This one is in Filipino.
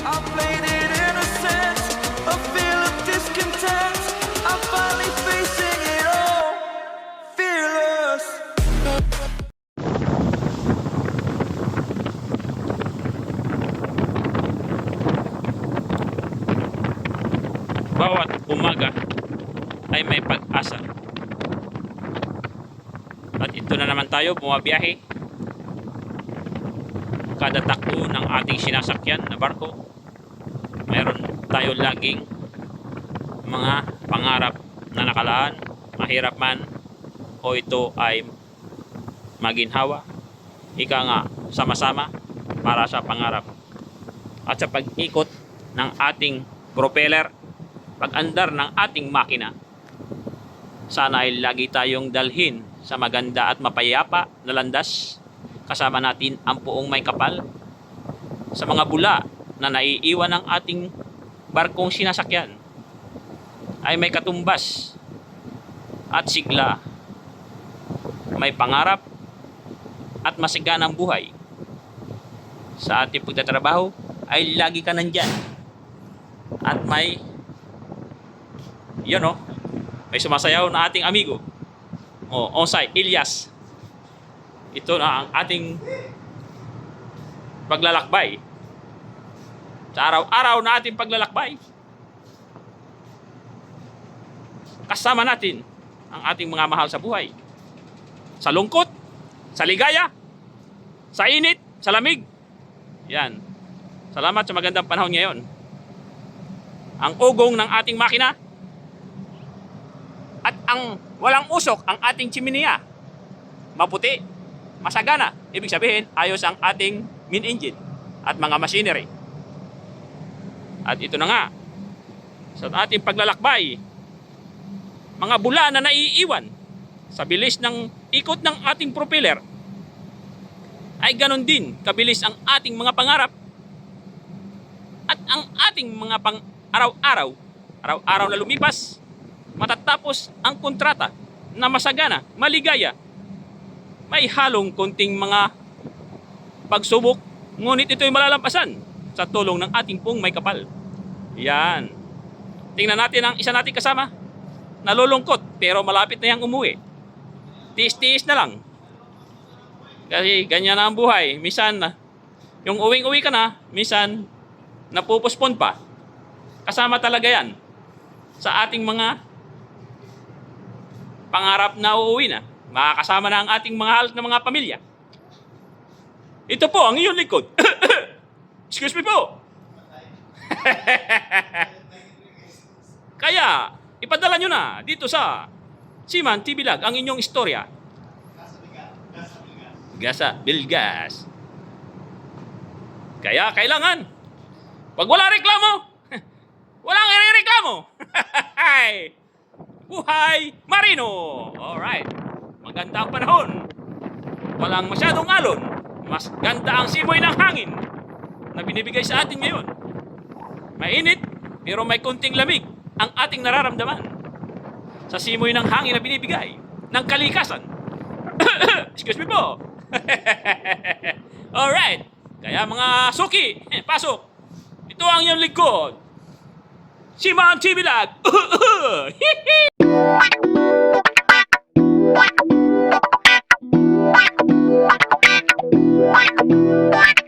I played it innocent, a feel of discontent. I'm finally facing it all, fearless. Bawat umaga ay may pag-asa. At ito na naman tayo bumabiyahe. Kada takbo ng ating sinasakyan na barko, mayroon tayo laging mga pangarap na nakalaan, mahirap man o ito ay maginhawa. Ika nga, sama-sama para sa pangarap. At sa pag-ikot ng ating propeller, pag-andar ng ating makina, sana ay lagi tayong dalhin sa maganda at mapayapa na landas. Kasama natin ang puong may kapal sa mga bula na naiiwan ng ating barkong sinasakyan ay may katumbas at sigla, may pangarap at masiganang buhay. Sa ating pagtatrabaho ay lagi ka nandyan at may may sumasayaw na ating amigo onsite, Ilyas. Ito na ang ating paglalakbay sa araw-araw na ating paglalakbay. Kasama natin ang ating mga mahal sa buhay, sa lungkot, sa ligaya, sa init, sa lamig. Yan. Salamat sa magandang panahon ngayon. Ang ugong ng ating makina at ang walang usok ang ating chimney, maputi, masagana. Ibig sabihin, ayos ang ating main engine at mga machinery. At ito na nga, sa ating paglalakbay, mga bula na naiiwan sa bilis ng ikot ng ating propeller, ay ganon din kabilis ang ating mga pangarap at ang ating mga araw-araw na lumipas, matatapos ang kontrata na masagana, maligaya. May halong konting mga pagsubok, ngunit ito'y malalampasan sa tulong ng ating pong may kapal. Yan. Tingnan natin ang isa nating kasama. Nalulungkot pero malapit na yang umuwi. Tiis-tiis na lang. Kasi ganyan na ang buhay. Minsan, yung uwing-uwi ka na, minsan, napupuspon pa. Kasama talaga yan sa ating mga pangarap na uuwi na. Makakasama na ang ating mahal na mga pamilya. Ito po ang iyong likod. Excuse me po. Kaya, ipadala nyo na dito sa Seaman TV Vlog ang inyong istorya. Gasa Bilgas. Kaya kailangan, pag wala reklamo, walang irereklamo. Buhay Marino. Alright. Maganda ang panahon. Walang masyadong alon. Mas ganda ang simoy ng hangin na binibigay sa atin ngayon. Mainit, pero may kunting lamig ang ating nararamdaman sa simoy ng hangin na binibigay ng kalikasan. Excuse me po. Alright. Kaya mga suki, pasok. Ito ang iyong likod. Seaman TV Vlog. What?